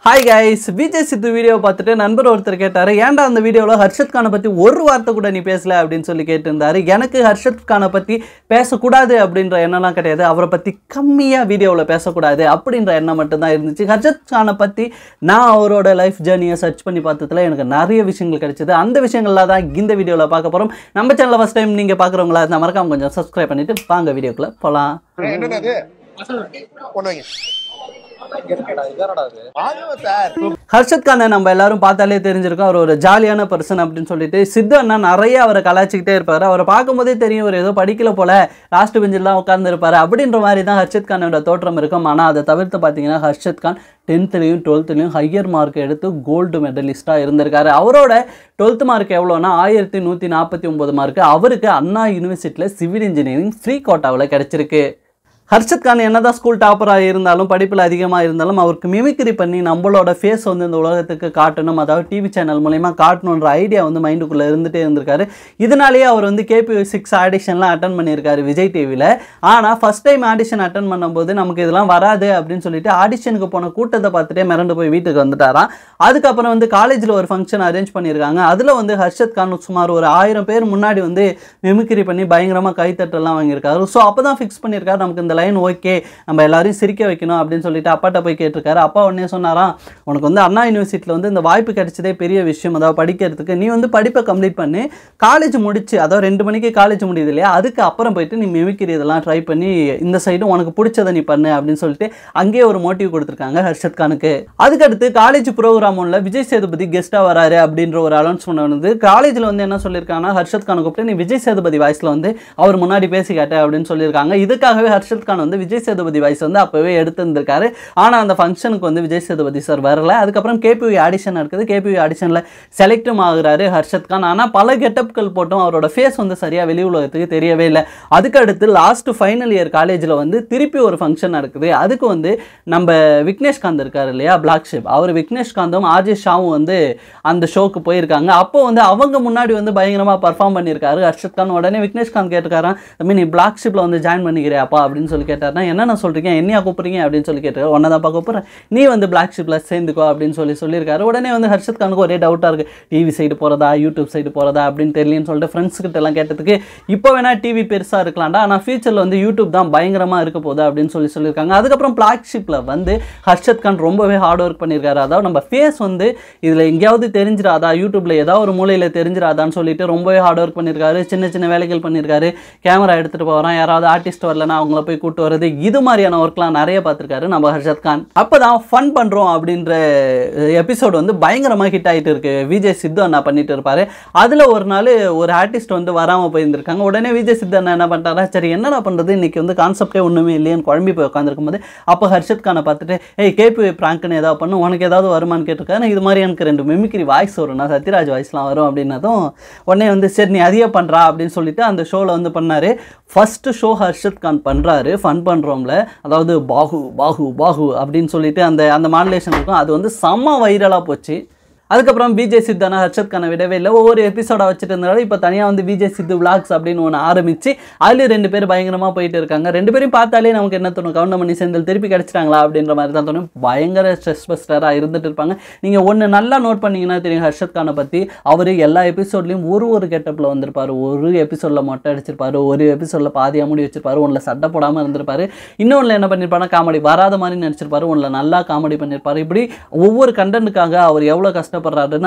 Hi guys, Vijay சித்து video பார்த்துட்டு நண்பர் ஒருத்தர் கேட்டாரு ஏன்டா அந்த வீடியோல ஹர்ஷத் கானை பத்தி ஒரு வார்த்தை கூட நீ பேசல அப்படினு சொல்லி கேட்டிருந்தாரு. எனக்கு ஹர்ஷத் கானை பத்தி பேசக்கூடாது அப்படின்ற எண்ணம்லாம் கிடையாது. அவரை பத்தி கம்மியா வீடியோல பேசக்கூடாது அப்படின்ற எண்ணம் மட்டும் தான் இருந்துச்சு. ஹர்ஷத் கானை பத்தி நான் அவரோட லைஃப் ஜர்னியை சர்ச் பண்ணி பார்த்ததுல எனக்கு நிறைய விஷயங்கள் கிடைச்சது. அந்த விஷயங்கள்லாம் தான் இந்த வீடியோல பார்க்க போறோம். நம்ம சேனலை ஃபர்ஸ்ட் டைம் நீங்க பார்க்குறவங்களா இருந்தா மறக்காம கொஞ்சம் சப்ஸ்கிரைப் பண்ணிட்டு வாங்க வீடியோக்குள்ள போலாம். ஹர்ஷத் கானை நம்ம எல்லாரும் பார்த்தாலே தெரிஞ்சிருக்கோம். அவர் ஒரு ஜாலியான பர்சன் அப்படின்னு சொல்லிட்டு சித்து அண்ணா நிறைய அவரை கலாச்சிக்கிட்டே இருப்பாரு. அவரை பார்க்கும்போதே தெரியும் ஒரு ஏதோ படிக்கல போல லாஸ்ட் பெஞ்செல்லாம் உட்கார்ந்து இருப்பாரு அப்படின்ற மாதிரி தான் ஹர்ஷத் கானோட தோற்றம் இருக்கும். ஆனால் அதை தவிர்த்து பார்த்தீங்கன்னா Harshad Khan 10th 12th higher mark எடுத்து கோல்டு மெடலிஸ்டாக இருந்திருக்காரு. அவரோட 12th மார்க் எவ்வளோனா 1149 மார்க். அவருக்கு அண்ணா யூனிவர்சிட்டியில் சிவில் இன்ஜினியரிங் ஃப்ரீ கோட்டாவில் கிடைச்சிருக்கு. ஹர்ஷத் கான் என்னதான் ஸ்கூல் டாப்பராக இருந்தாலும் படிப்பில் அதிகமாக இருந்தாலும் அவருக்கு மிமிக்ரி பண்ணி நம்மளோட ஃபேஸ் வந்து இந்த உலகத்துக்கு காட்டணும், அதாவது டிவி சேனல் மூலயமா காட்டணுன்ற ஐடியா வந்து மைண்டுக்குள்ளே இருந்துகிட்டே இருந்திருக்காரு. இதனாலேயே அவர் வந்து KPV6 ஆடிஷன்லாம் அட்டன் பண்ணியிருக்காரு விஜய் டிவியில். ஆனால் ஃபஸ்ட் டைம் ஆடிஷன் அட்டன் பண்ணும்போது நமக்கு இதெல்லாம் வராது அப்படின்னு சொல்லிட்டு ஆடிஷனுக்கு போன கூட்டத்தை பார்த்துட்டே மிரண்டு போய் வீட்டுக்கு வந்துட்டாராம். அதுக்கப்புறம் வந்து காலேஜில் ஒரு ஃபங்க்ஷன் அரேஞ்ச் பண்ணியிருக்காங்க. அதில் வந்து ஹர்ஷத் கான் சுமார் ஒரு 1000 பேர் முன்னாடி வந்து மிமிக்ரி பண்ணி பயங்கரமாக கைத்தட்டெல்லாம் வாங்கியிருக்காரு. ஸோ அப்போ தான் ஃபிக்ஸ் பண்ணியிருக்காரு நமக்கு இந்த லைன் ஓகே நம்ம எல்லாரையும் சிரிக்க வைக்கணும் அப்படின்னு சொல்லிட்டு அப்பாட்ட போய் கேட்டிருக்காரு. அப்பா உடனே சொன்னாராம், உனக்கு வந்து அண்ணா யூனிவர்சிட்டியில் வந்து இந்த வாய்ப்பு கிடைச்சதே பெரிய விஷயம், அதாவது படிக்கிறதுக்கு. நீ வந்து படிப்பை கம்ப்ளீட் பண்ணி காலேஜ் முடிச்சு, அதாவது 2 மணிக்கு காலேஜ் முடியுது இல்லையா, அதுக்கு அப்புறம் போயிட்டு நீ மிமிக்ரி இதெல்லாம் ட்ரை பண்ணி இந்த சைடும் உனக்கு பிடிச்சதை நீ பண்ணு அப்படின்னு சொல்லிட்டு அங்கேயே ஒரு மோட்டிவ் கொடுத்துருக்காங்க ஹர்ஷத் கானுக்கு. அதுக்கடுத்து காலேஜ் ப்ரோக்ராம் ஒன்றில் விஜய் சேதுபதி கெஸ்ட்டாக வராரு அப்படின்ற ஒரு அனௌன்ஸ்மெண்ட் வந்து காலேஜில் வந்து என்ன சொல்லியிருக்காங்கன்னா ஹர்ஷத் கானை கூப்பிட்டு நீ விஜய் சேதுபதி வாய்ஸில் வந்து அவர் முன்னாடி பேசி காட்ட அப்படின்னு சொல்லியிருக்காங்க. இதுக்காகவே ஹர்ஷத் கான் வந்து விஜய் சேதுபதி வாய்ஸ் வந்து அப்பவே எடுத்திருந்திருக்காரு. ஆனால் அந்த ஃபங்க்ஷனுக்கு வந்து விஜய் சேதுபதி சார் வரல. அதுக்கப்புறம் KPV ஆடிஷன் நடக்குது. KPV ஆடிஷனில் செலக்டும் ஆகுறாரு ஹர்ஷத் கான். ஆனால் பல கெட்டப்கள் போட்டும் அவரோட ஃபேஸ் வந்து சரியாக வெளி உலகத்துக்கு தெரியவே இல்லை. அதுக்கடுத்து லாஸ்ட் ஃபைனல் இயர் காலேஜில் வந்து திருப்பி ஒரு ஃபங்க்ஷன் நடக்குது. அதுக்கு வந்து நம்ம விக்னேஷ்காந்த் இருக்கார் இல்லையா, பிளாக் ஷிப், அவர் விக்னேஷ்காந்தும் RJ ஷாவும் வந்து அந்த ஷோக்கு போயிருக்காங்க. அப்போ வந்து அவங்க முன்னாடி வந்து பயங்கரமாக பர்ஃபார்ம் பண்ணியிருக்காரு ஹர்ஷத் கான். உடனே விக்னேஷ்காந்த் கேட்டுக்காரான், நீ பிளாக் ஷிப்பில் வந்து ஜாயின் பண்ணிக்கிறியாப்பா அப்படின்னு சொல்லி கேட்டார். என்னென்ன சொல்கிறீங்க, என்னையா கூப்பிட்றீங்க அப்படின்னு சொல்லி கேட்டார். ஒன்றை தான் கூப்பிட்றேன், நீ வந்து பிளாக் ஷிப்பில் சேர்ந்துக்கோ அப்படின்னு சொல்லியிருக்காரு. உடனே வந்து ஹர்ஷத் கானுக்கு ஒரே டவுட்டாக இருக்குது, டிவி சைடு போகிறதா யூடியூப் சைடு போகிறதா அப்படின்னு தெரியலன்னு சொல்லிட்டு ஃப்ரெண்ட்ஸ் கிட்ட எல்லாம் கேட்டதுக்கு இப்போ வேணா டிவி பெருசாக இருக்கலாம்டா, ஆனால் ஃபியூச்சரில் வந்து யூடியூப் தான் பயங்கரமாக இருக்க போகுது அப்படின்னு சொல்லியிருக்காங்க. அதுக்கப்புறம் பிளாக் ஷிப்பில் வந்து ஹர்ஷத் கான் ரொம்பவே ஹார்ட் ஒர்க் பண்ணியிருக்காரு. அதாவது நம்ம ஃபேஸ் வந்து இதில் எங்கேயாவது தெரிஞ்சிடாதா, யூடியூப்பில் ஏதாவது ஒரு மூலையில் தெரிஞ்சிடாதான்னு சொல்லிட்டு ரொம்பவே ஹார்ட் ஒர்க் பண்ணியிருக்காரு. சின்ன சின்ன வேலைகள் பண்ணியிருக்காரு. கேமரா எடுத்துகிட்டு போகிறான், யாராவது ஆர்டிஸ்ட் வரலன்னா அவங்கள போய் கூட்டு வர்றது, இது மாதிரியான ஒர்க்லாம் நிறைய பார்த்துருக்காரு நம்ம ஹர்ஷத் கான். அப்போதான் ஃபன் பண்ணுறோம் அப்படின்ற எபிசோடு வந்து பயங்கரமாக ஹிட் ஆகிட்டு இருக்கு. விஜய் சித்து அண்ணா பண்ணிட்டு இருப்பாரு. அதில் ஒரு நாள் ஒரு ஆர்டிஸ்ட் வந்து வராமல் போயிருந்திருக்காங்க. உடனே விஜய் சித்து அண்ணா என்ன பண்ணிட்டாரா, சரி என்னடா பண்ணுறது, இன்னைக்கு வந்து கான்செப்டே ஒன்றுமே இல்லையேன்னு குழம்பி போய் உட்காந்துருக்கும் போது அப்போ ஹர்ஷத் கானை பார்த்துட்டு KPV பிராங்க்னு ஏதாவது பண்ணு, உனக்கு ஏதாவது வருமானு கேட்டிருக்காரு. இது மாதிரி எனக்கு 2 மிமிக்ரி வாய்ஸ் வரும், நான் சத்யராஜ் வாய்ஸ்லாம் வரும் அப்படின்னதும் உடனே வந்து சரி நீ அதிகம் பண்ணுறா அப்படின்னு சொல்லிட்டு அந்த ஷோவில் வந்து பண்ணார். ஃபர்ஸ்ட் ஷோ ஹர்ஷத் கான் பண்ணுறாரு ஃபன் பண்ணுறோம்ல, அதாவது பாகு பாகு பாகு அப்படின்னு சொல்லிட்டு அந்த மாடுலேஷன் இருக்கும். அது வந்து செம்ம வைரலாக போச்சு. அதுக்கப்புறம் விஜய் சித்து அண்ணா ஹர்ஷத் கானை விடவே இல்லை, ஒவ்வொரு எபிசோடாக வச்சுட்டு இருந்தாலும் இப்போ தனியாக வந்து விஜய் சித்து விளாக்ஸ் அப்படின்னு ஒன்று ஆரம்பித்து அதில் 2 பேர் பயங்கரமாக போயிட்டு இருக்காங்க. 2 பேரும் பார்த்தாலே நமக்கு என்ன தோணும், கவுண்டமணி செந்தில் திருப்பி கிடச்சிட்டாங்களா அப்படின்ற மாதிரி தான் தோணும். பயங்கர ஸ்ட்ரெஸ் பஸ்டராக இருந்துட்டு இருப்பாங்க. நீங்கள் ஒன்று நல்லா நோட் பண்ணிங்கன்னா தெரியும் ஹர்ஷத் கானை பற்றி, அவர் எல்லா எபிசோட்லேயும் ஒரு கெட்டப்பில் வந்திருப்பார். ஒரு எபிசோடில் மொட்டை அடிச்சிருப்பார், ஒரு எபிசோடில் பாதியாக மூடி வச்சிருப்பாரு, ஒன்றில் சட்டை போடாமல் இருந்திருப்பார், இன்னொன்றில் என்ன பண்ணியிருப்பாருன்னா காமெடி வராத மாதிரி நடிச்சிருப்பாரு, ஒன்றில் நல்லா காமெடி பண்ணியிருப்பார். இப்படி ஒவ்வொரு கண்டென்ட்டுக்காக அவர் எவ்வளோ கஷ்டப்படுறாருன்னு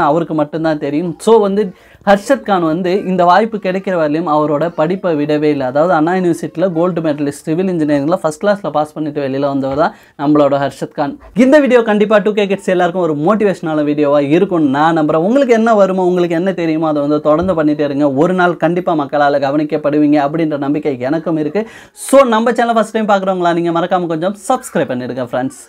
அவருக்கு மட்டும்தான் தெரியும். ஸோ வந்து ஹர்ஷத் கான் வந்து இந்த வாய்ப்பு கிடைக்கிற வரையிலும் அவரோட படிப்பை விடவே இல்லை. அதாவது அண்ணா யூனிவர்சிட்டியில் கோல்டு மெடலிஸ்ட் சிவில் இன்ஜினியரிங்கில் ஃபஸ்ட் கிளாஸில் பாஸ் பண்ணிட்டு வெளியில் வந்தவர் தான் நம்மளோட ஹர்ஷத் கான். இந்த வீடியோ கண்டிப்பாக 2K கிட்ஸ் எல்லாருக்கும் ஒரு மோட்டிவேஷனான வீடியோவாக இருக்கும்னு நான் நம்புகிறேன். உங்களுக்கு என்ன வருமோ, உங்களுக்கு என்ன தெரியுமோ அதை வந்து தொடர்ந்து பண்ணிகிட்டே இருங்க. ஒரு நாள் கண்டிப்பாக மக்களால் கவனிக்கப்படுவீங்க அப்படின்ற நம்பிக்கை எனக்கும் இருக்குது. ஸோ நம்ம சேனல் ஃபஸ்ட் டைம் பார்க்குறவங்களா நீங்கள் மறக்காமல் கொஞ்சம் சப்ஸ்கிரைப் பண்ணிடுங்க ஃப்ரெண்ட்ஸ்.